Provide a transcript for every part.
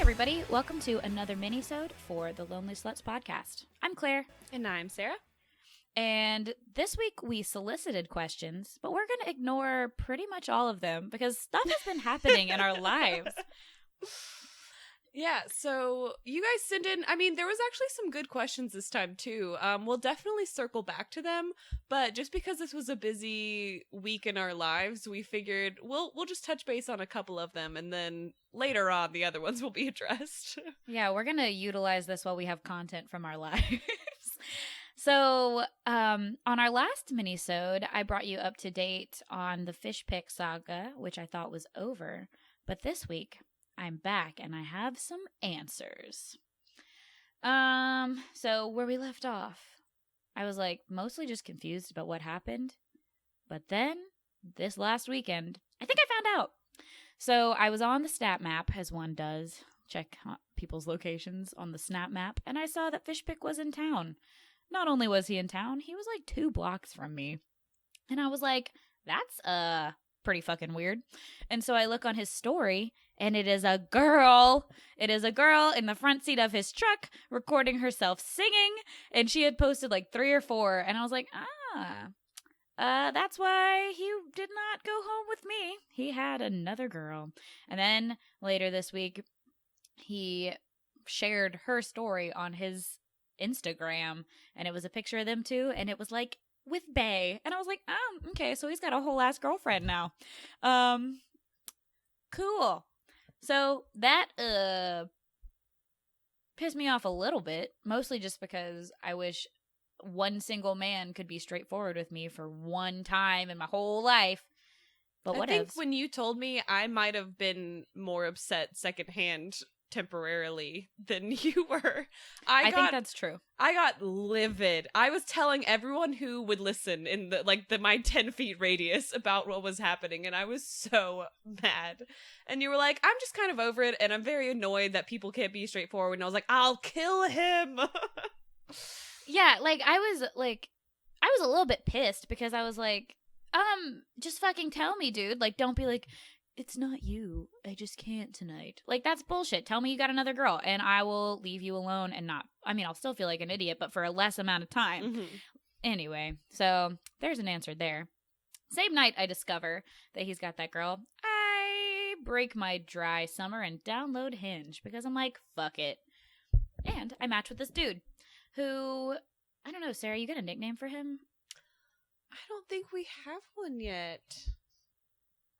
everybody. Welcome to another Minisode for the Lonely Sluts podcast. I'm Claire. And I'm Sarah. And this week we solicited questions, but we're going to ignore pretty much all of them because stuff has been happening in our lives. Yeah, so you guys sent in, there was actually some good questions this time too. We'll definitely circle back to them, but just because this was a busy week in our lives, we figured we'll just touch base on a couple of them, and then later on the other ones will be addressed. Yeah, we're going to utilize this while we have content from our lives. So, on our last minisode, I brought you up to date on the fish pick saga, which I thought was over, but this week I'm back and I have some answers. So where we left off, I was like mostly just confused about what happened. But then this last weekend, I think I found out. So I was on the Snap map, as one does, check people's locations on the Snap map, and I saw that Fishpick was in town. Not only was he in town, he was like 2 blocks from me. And I was like, that's pretty fucking weird. And so I look on his story, and it is a girl. It is a girl in the front seat of his truck recording herself singing, and she had posted like 3 or 4, and I was like, that's why he did not go home with me. He had another girl. And then later this week, he shared her story on his Instagram, and it was a picture of them two, and it was like with Bae, and I was like, oh, okay, so he's got a whole ass girlfriend now. Cool. So that pissed me off a little bit, mostly just because I wish one single man could be straightforward with me for one time in my whole life. But what I think when you told me, I might have been more upset secondhand temporarily than you were. I think that's true. I got livid. I was telling everyone who would listen in my 10 feet radius about what was happening, and I was so mad. And you were like, I'm just kind of over it, and I'm very annoyed that people can't be straightforward. And I was like, I'll kill him. Yeah, I was a little bit pissed because I was like, just fucking tell me, dude. Like, don't be like, it's not you. I just can't tonight. Like, that's bullshit. Tell me you got another girl, and I will leave you alone and not... I'll still feel like an idiot, but for a less amount of time. Mm-hmm. Anyway, so there's an answer there. Same night I discover that he's got that girl, I break my dry summer and download Hinge because I'm like, fuck it. And I match with this dude who... I don't know, Sarah, you got a nickname for him? I don't think we have one yet.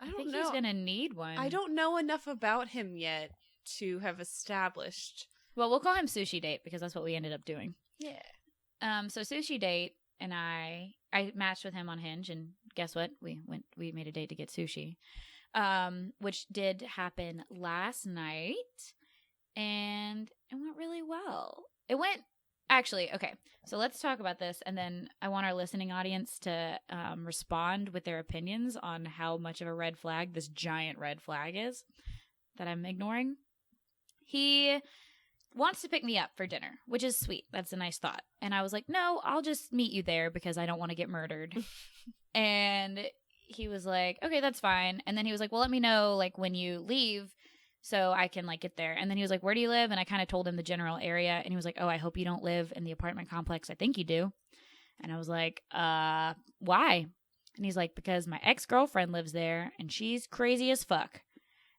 I don't know. He's gonna need one. I don't know enough about him yet to have established. Well, we'll call him Sushi Date because that's what we ended up doing. Yeah. So Sushi Date and I matched with him on Hinge, and guess what? We made a date to get sushi, which did happen last night, and it went really well. Actually, okay, so let's talk about this, and then I want our listening audience to respond with their opinions on how much of a red flag this giant red flag is that I'm ignoring. He wants to pick me up for dinner, which is sweet. That's a nice thought. And I was like, no, I'll just meet you there because I don't want to get murdered. And he was like, okay, that's fine. And then he was like, well, let me know when you leave so I can get there. And then he was like, where do you live? And I kind of told him the general area, and he was like, oh, I hope you don't live in the apartment complex. I think you do. And I was like, why? And he's like, because my ex-girlfriend lives there and she's crazy as fuck.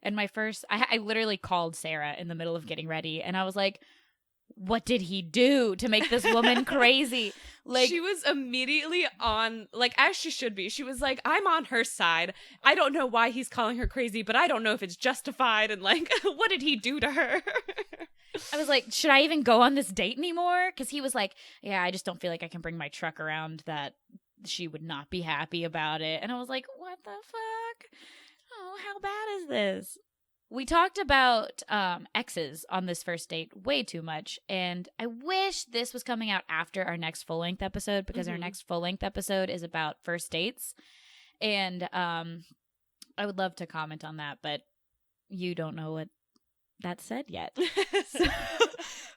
And I literally called Sarah in the middle of getting ready, and I was like, what did he do to make this woman crazy? She was immediately on, as she should be. She was like, I'm on her side. I don't know why he's calling her crazy, but I don't know if it's justified. And what did he do to her? I was like, should I even go on this date anymore? Because he was like, yeah, I just don't feel like I can bring my truck around, that she would not be happy about it. And I was like, what the fuck? Oh, how bad is this? We talked about exes on this first date way too much, and I wish this was coming out after our next full-length episode, because our next full-length episode is about first dates, and I would love to comment on that, but you don't know what that said yet.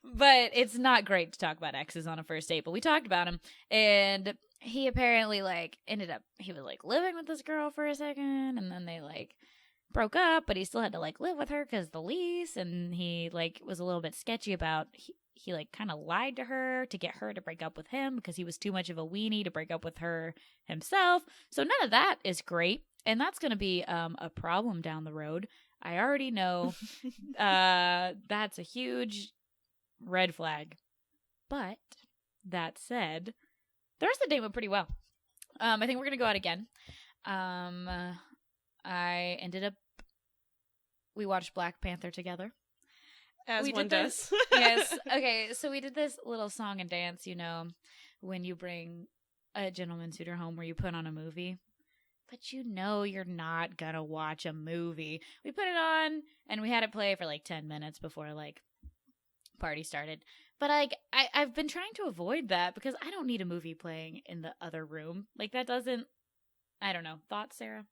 But it's not great to talk about exes on a first date, but we talked about him, and he apparently ended up, he was living with this girl for a second, and then they broke up, but he still had to like live with her because the lease, and he like was a little bit sketchy about he like kind of lied to her to get her to break up with him because he was too much of a weenie to break up with her himself. So none of that is great, and that's going to be a problem down the road. I already know that's a huge red flag. But that said, the rest of the date went pretty well. I think we're going to go out again. I ended up, we watched Black Panther together. As one does. Yes. Okay, so we did this little song and dance, you know, when you bring a gentleman suitor home where you put on a movie. But you know you're not going to watch a movie. We put it on, and we had it play for like 10 minutes before, like, party started. But like I've been trying to avoid that because I don't need a movie playing in the other room. Like that doesn't, I don't know. Thoughts, Sarah?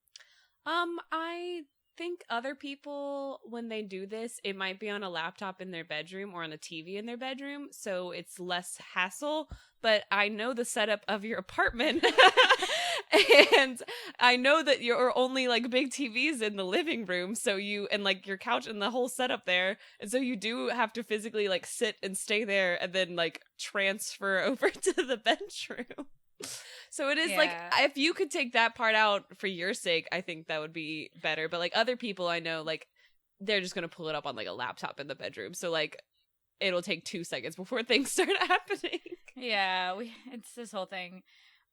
I think other people, when they do this, it might be on a laptop in their bedroom or on the TV in their bedroom, so it's less hassle. But I know the setup of your apartment. And I know that you're only like big TVs in the living room, so you, and like your couch and the whole setup there, and so you do have to physically like sit and stay there and then like transfer over to the bedroom. So it is like, if you could take that part out for your sake, I think that would be better. But like other people I know, like they're just gonna pull it up on like a laptop in the bedroom, so like it'll take 2 seconds before things start happening. Yeah, it's this whole thing.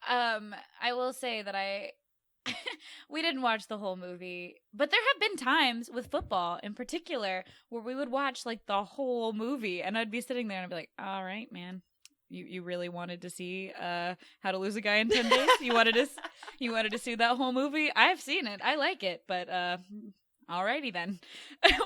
I will say that we didn't watch the whole movie, but there have been times with football in particular where we would watch like the whole movie, and I'd be sitting there and I'd be like, all right, man, you really wanted to see How to Lose a Guy in 10 Days? You wanted to see that whole movie? I've seen it. I like it, but alrighty then.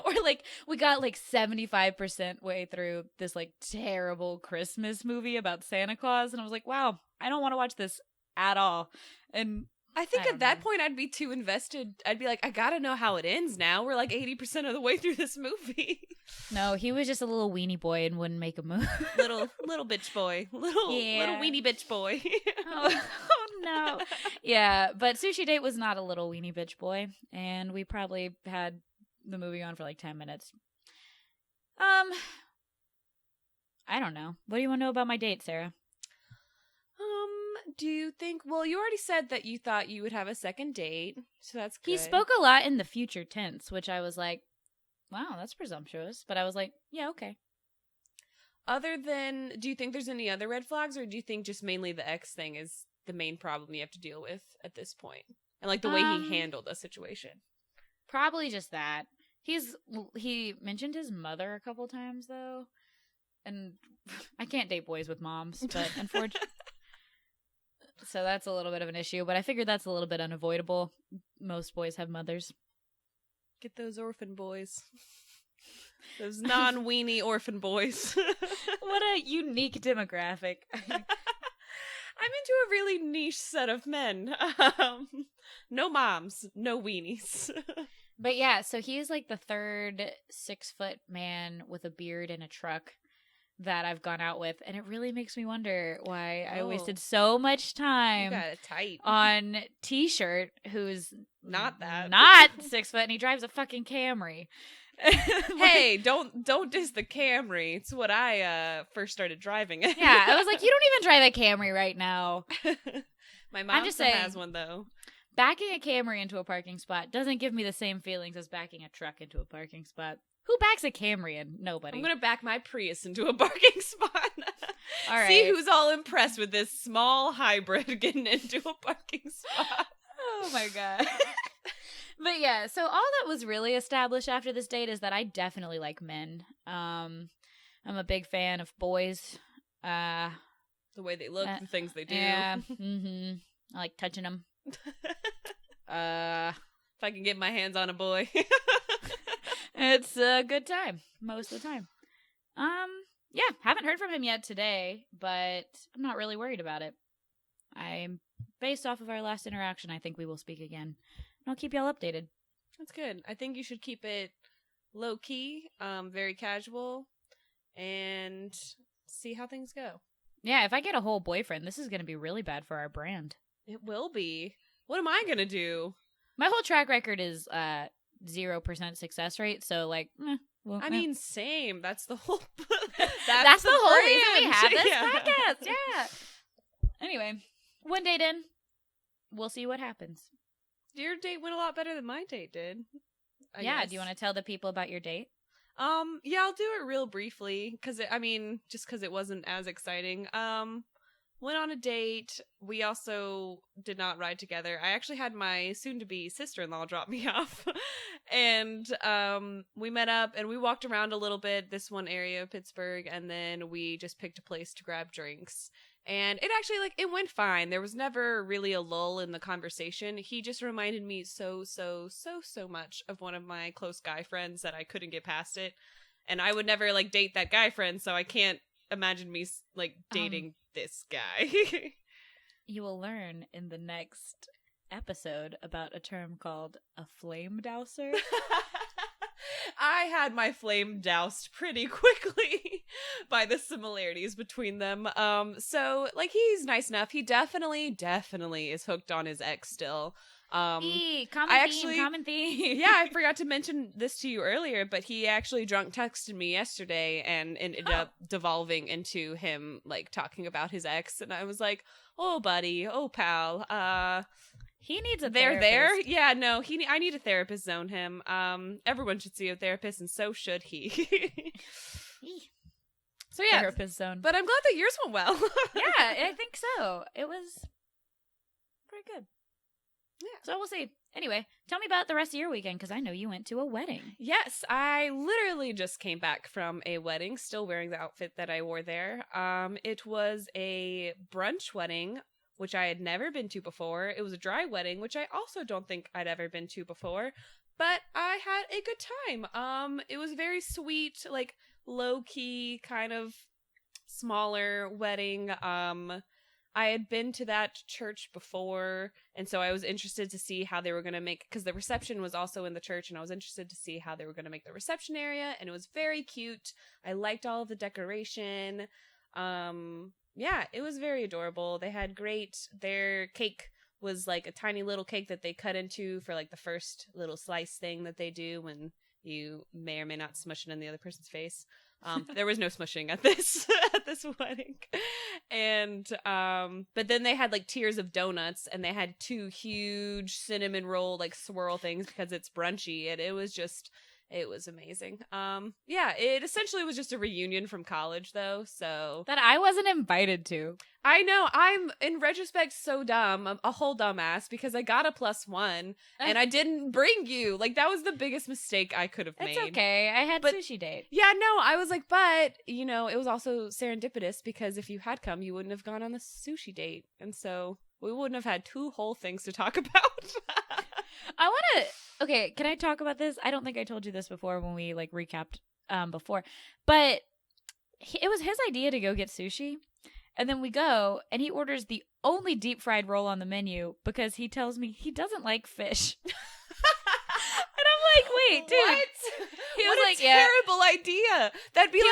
Or like we got like 75% way through this like terrible Christmas movie about Santa Claus, and I was like, wow, I don't want to watch this at all. And I think at that point I'd be too invested. I'd be like, I gotta know how it ends now. We're like 80% of the way through this movie. No, he was just a little weenie boy and wouldn't make a move. little bitch boy. Little weenie bitch boy. Oh no. Yeah, but Sushi Date was not a little weenie bitch boy, and we probably had the movie on for like 10 minutes. I don't know. What do you want to know about my date, Sarah? Do you think, well, you already said that you thought you would have a second date, so that's good. He spoke a lot in the future tense, which I was like, wow, that's presumptuous. But I was like, yeah, okay. Other than, do you think there's any other red flags, or do you think just mainly the ex thing is the main problem you have to deal with at this point? And like the way he handled the situation? Probably just that. He mentioned his mother a couple times, though. And I can't date boys with moms, but unfortunately... So that's a little bit of an issue, but I figured that's a little bit unavoidable. Most boys have mothers. Get those orphan boys. Those non-weenie orphan boys. What a unique demographic. I'm into a really niche set of men. No moms, no weenies. But yeah, so he's like the third 6-foot man with a beard and a truck that I've gone out with, and it really makes me wonder why I wasted so much time on T-shirt, who's not 6 foot, and he drives a fucking Camry. Hey, don't diss the Camry. It's what I first started driving. Yeah, I was like, you don't even drive a Camry right now. My mom just has one though. Backing a Camry into a parking spot doesn't give me the same feelings as backing a truck into a parking spot. Who backs a Camry in? Nobody. I'm going to back my Prius into a parking spot. All right. See who's all impressed with this small hybrid getting into a parking spot. Oh my God. But yeah, so all that was really established after this date is that I definitely like men. I'm a big fan of boys. The way they look, the things they do. Yeah. Mm-hmm. I like touching them. If I can get my hands on a boy. It's a good time most of the time. Yeah, haven't heard from him yet today, but I'm not really worried about it. Based off of our last interaction, I think we will speak again. And I'll keep y'all updated. That's good. I think you should keep it low key, very casual, and see how things go. Yeah, if I get a whole boyfriend, this is going to be really bad for our brand. It will be. What am I going to do? My whole track record is 0% success rate. So like, well, I mean, same. That's the whole. that's the whole reason we brand. have this Yeah. podcast. Yeah. Anyway, one date in, we'll see what happens. Your date went a lot better than my date did. I Yeah. guess. Do you want to tell the people about your date? Yeah, I'll do it real briefly because just because it wasn't as exciting. Went on a date. We also did not ride together. I actually had my soon-to-be sister-in-law drop me off, and we met up and we walked around a little bit this one area of Pittsburgh, and then we just picked a place to grab drinks. And it actually, it went fine. There was never really a lull in the conversation. He just reminded me so much of one of my close guy friends that I couldn't get past it. And I would never, date that guy friend, so I can't imagine me, dating this guy. You will learn in the next episode about a term called a flame douser. I had my flame doused pretty quickly by the similarities between them. So he's nice enough. He definitely is hooked on his ex still. Common theme. Yeah, I forgot to mention this to you earlier, but he actually drunk texted me yesterday and ended up devolving into him talking about his ex, and I was like, "Oh, buddy, oh, pal, he needs a they're therapist. there." Yeah, no, I need a therapist. Zone him. Everyone should see a therapist, and so should he. So yeah, therapist zone. But I'm glad that yours went well. Yeah, I think so. It was pretty good. Yeah. So we'll see. Anyway, tell me about the rest of your weekend, because I know you went to a wedding. Yes, I literally just came back from a wedding, still wearing the outfit that I wore there. It was a brunch wedding, which I had never been to before. It was a dry wedding, which I also don't think I'd ever been to before. But I had a good time. It was very sweet, low-key, kind of smaller wedding. I had been to that church before, and so I was interested to see how they were going to make, because the reception was also in the church, and I was interested to see how they were going to make the reception area, and it was very cute. I liked all of the decoration. Yeah, it was very adorable. They had their cake was a tiny little cake that they cut into for the first little slice thing that they do when you may or may not smush it in the other person's face. There was no smushing at this wedding. And but then they had tiers of donuts, and they had 2 huge cinnamon roll swirl things because it's brunchy, and it was amazing. Yeah, it essentially was just a reunion from college though, so that I wasn't invited to. I know, I'm in retrospect so dumb, a whole dumbass, because I got a +1 and I didn't bring you. That was the biggest mistake I could have made. It's okay. I had sushi date. Yeah, no, I was but it was also serendipitous, because if you had come, you wouldn't have gone on the sushi date, and so we wouldn't have had 2 whole things to talk about. I want to. Okay, can I talk about this? I don't think I told you this before when we recapped before, but it was his idea to go get sushi, and then we go, and he orders the only deep fried roll on the menu because he tells me he doesn't like fish. And I'm like, wait, dude. What? He what was a terrible idea. That'd be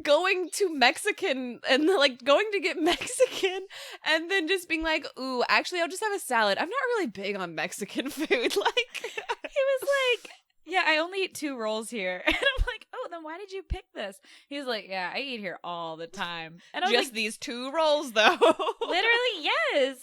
going to Mexican and going to get Mexican and then just being ooh, actually I'll just have a salad. I'm not really big on Mexican food. He was yeah, I only eat 2 rolls here. And I'm like, oh, then why did you pick this? He's like, yeah, I eat here all the time. And I was just these 2 rolls though. Literally, yes.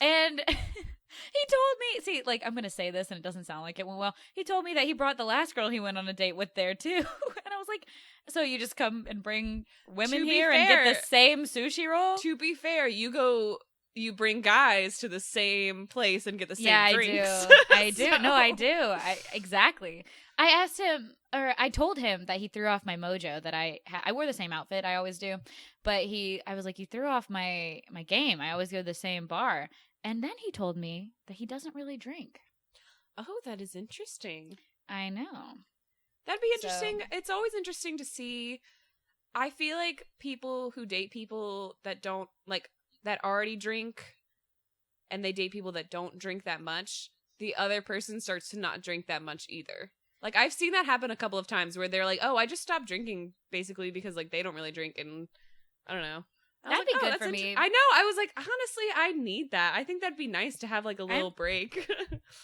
And he told me, see, I'm going to say this and it doesn't sound like it went well. He told me that he brought the last girl he went on a date with there too. And I was like, so you just come and bring women here and get the same sushi roll? To be fair, you bring guys to the same place and get the same drinks. I do. No, I do. Exactly. I asked him, or I told him that he threw off my mojo, that I wore the same outfit. I always do. But I was like, you threw off my game. I always go to the same bar. And then he told me that he doesn't really drink. Oh, that is interesting. I know. That'd be interesting. So, it's always interesting to see. I feel like people who date people that don't that already drink, and they date people that don't drink that much, the other person starts to not drink that much either. I've seen that happen a couple of times where they're oh, I just stopped drinking basically because they don't really drink, and I don't know. That'd be good for me. I know. I was like, honestly, I need that. I think that'd be nice to have like a little break.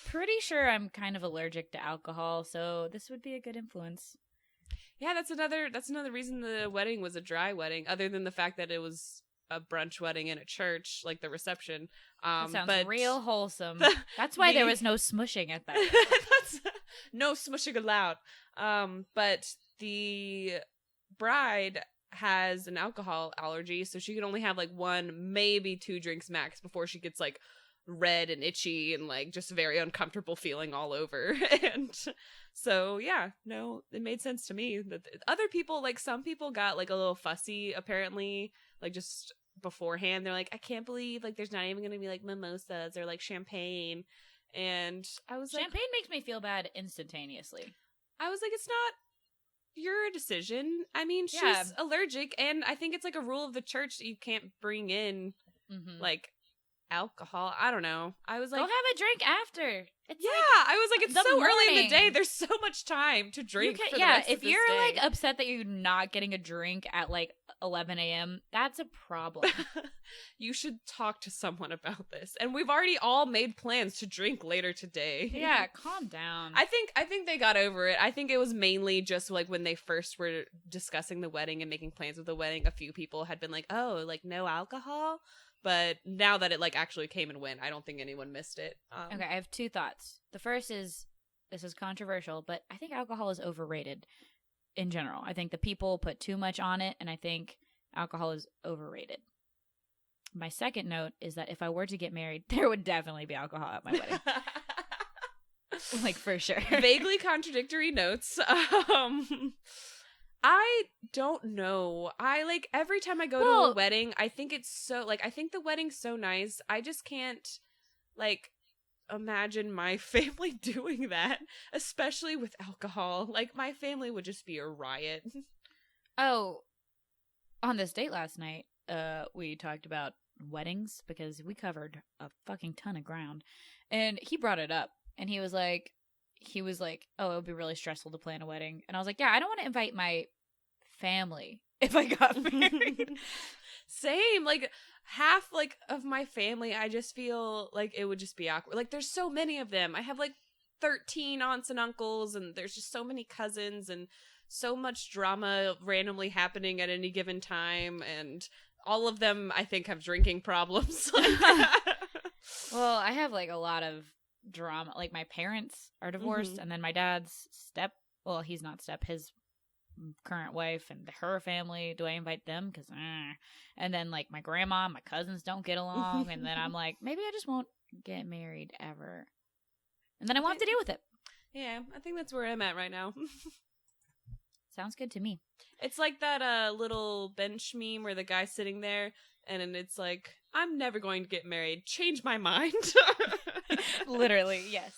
Pretty sure I'm kind of allergic to alcohol, so this would be a good influence. Yeah, that's another reason the wedding was a dry wedding, other than the fact that it was a brunch wedding in a church, like the reception. That sounds real wholesome. That's why there was no smushing at that. That's no smushing allowed. But the bride has an alcohol allergy, so she can only have like 1, maybe 2 drinks max before she gets like red and itchy and like just very uncomfortable feeling all over. And so yeah, no, it made sense to me that other people, like some people got like a little fussy apparently, like just beforehand. They're like, I can't believe like there's not even gonna be like mimosas or like champagne. And I was champagne makes me feel bad instantaneously. I was like, it's not your decision. I mean, she's allergic, and I think it's like a rule of the church that you can't bring in like alcohol. I don't know. I was like, go have a drink after. I was like, it's so early in the day. There's so much time to drink. If you're like upset that you're not getting a drink at like 11 a.m., that's a problem. You should talk to someone about this. And we've already all made plans to drink later today. Yeah, calm down. I think they got over it. I think it was mainly just like when they first were discussing the wedding and making plans with the wedding, a few people had been like, oh, like no alcohol. But now that it like actually came and went, I don't think anyone missed it. Okay, I have 2 thoughts. The first is, this is controversial, but I think alcohol is overrated in general. I think the people put too much on it, and I think alcohol is overrated. My second note is that if I were to get married, there would definitely be alcohol at my wedding. Like, for sure. Vaguely contradictory notes. I don't know. I like every time I go to a wedding, I think it's so like I think the wedding's so nice. I just can't like imagine my family doing that, especially with alcohol. Like my family would just be a riot. Oh, on this date last night, we talked about weddings because we covered a fucking ton of ground, and he brought it up, and he was like, oh, it would be really stressful to plan a wedding. And I was like, yeah, I don't want to invite my family if I got married. Same. Like half like of my family, I just feel like it would just be awkward. Like there's so many of them. I have like 13 aunts and uncles, and there's just so many cousins and so much drama randomly happening at any given time, and all of them I think have drinking problems. Well, I have like a lot of drama. Like my parents are divorced, and then my dad's he's not his current wife and her family. Do I invite them? Because and then like my grandma, my cousins don't get along, and then I'm like, maybe I just won't get married ever, and then I won't have to deal with it. Yeah, I think that's where I'm at right now. Sounds good to me. It's like that little bench meme where the guy's sitting there and it's like, I'm never going to get married. Change my mind. Literally, yes.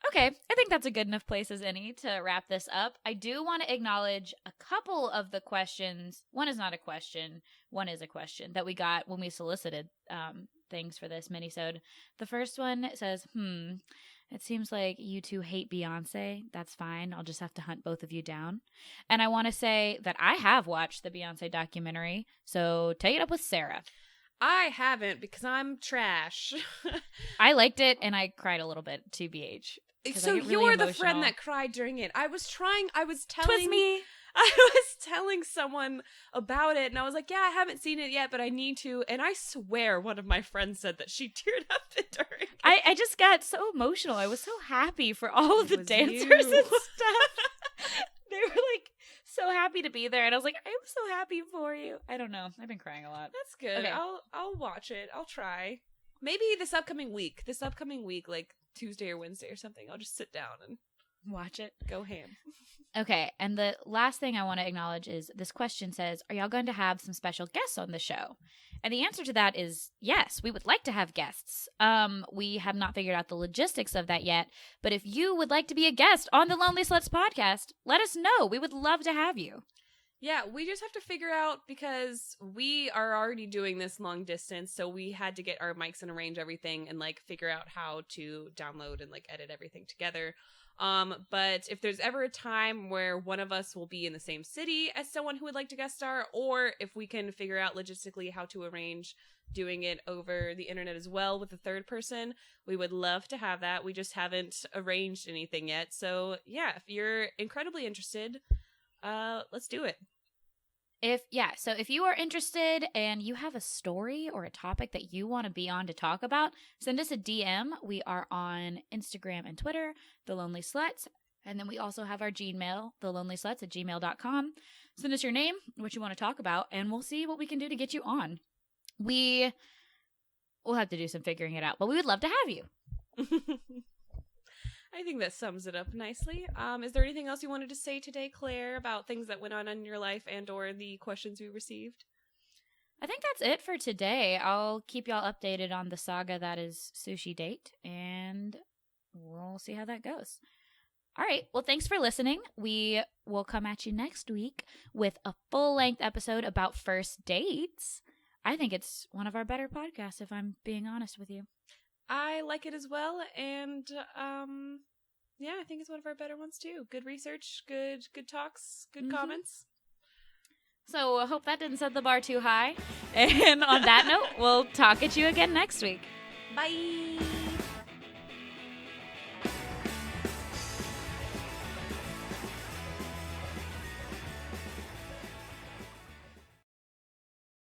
Okay, I think that's a good enough place as any to wrap this up. I do want to acknowledge a couple of the questions. One is not a question. One is a question that we got when we solicited things for this minisode. The first one says, it seems like you two hate Beyonce. That's fine. I'll just have to hunt both of you down. And I want to say that I have watched the Beyonce documentary, so take it up with Sarah. I haven't because I'm trash. I liked it, and I cried a little bit, TBH. So really you were emotional. the friend that cried during it. I was telling me. I was telling someone about it, and I was like, yeah, I haven't seen it yet, but I need to. And I swear one of my friends said that she teared up during it. I just got so emotional. I was so happy for all of the dancers and stuff. They were like so happy to be there, and I was like, I'm so happy for you. I don't know. I've been crying a lot. That's good. Okay. I'll watch it. I'll try. Maybe this upcoming week, like Tuesday or Wednesday or something. I'll just sit down and watch it. Go ham. Okay, and the last thing I want to acknowledge is this question says, are y'all going to have some special guests on the show? And the answer to that is yes, we would like to have guests. We have not figured out the logistics of that yet, but if you would like to be a guest on the Lonely Sluts podcast, let us know. We would love to have you. Yeah, we just have to figure out, because we are already doing this long distance, so we had to get our mics and arrange everything and like figure out how to download and like edit everything together. But if there's ever a time where one of us will be in the same city as someone who would like to guest star, or if we can figure out logistically how to arrange doing it over the internet as well with a third person, we would love to have that. We just haven't arranged anything yet. So yeah, if you're incredibly interested, let's do it. So if you are interested and you have a story or a topic that you want to be on to talk about, send us a DM. We are on Instagram and Twitter, The Lonely Sluts. And then we also have our Gmail, thelonelysluts@gmail.com. Send us your name, what you want to talk about, and we'll see what we can do to get you on. We'll have to do some figuring it out, but we would love to have you. I think that sums it up nicely. Is there anything else you wanted to say today, Claire, about things that went on in your life and or the questions we received? I think that's it for today. I'll keep y'all updated on the saga that is Sushi Date, and we'll see how that goes. All right. Well, thanks for listening. We will come at you next week with a full-length episode about first dates. I think it's one of our better podcasts, if I'm being honest with you. I like it as well, and yeah, I think it's one of our better ones too. Good research, good talks, good comments. So I hope that didn't set the bar too high. And on that note, we'll talk at you again next week. Bye!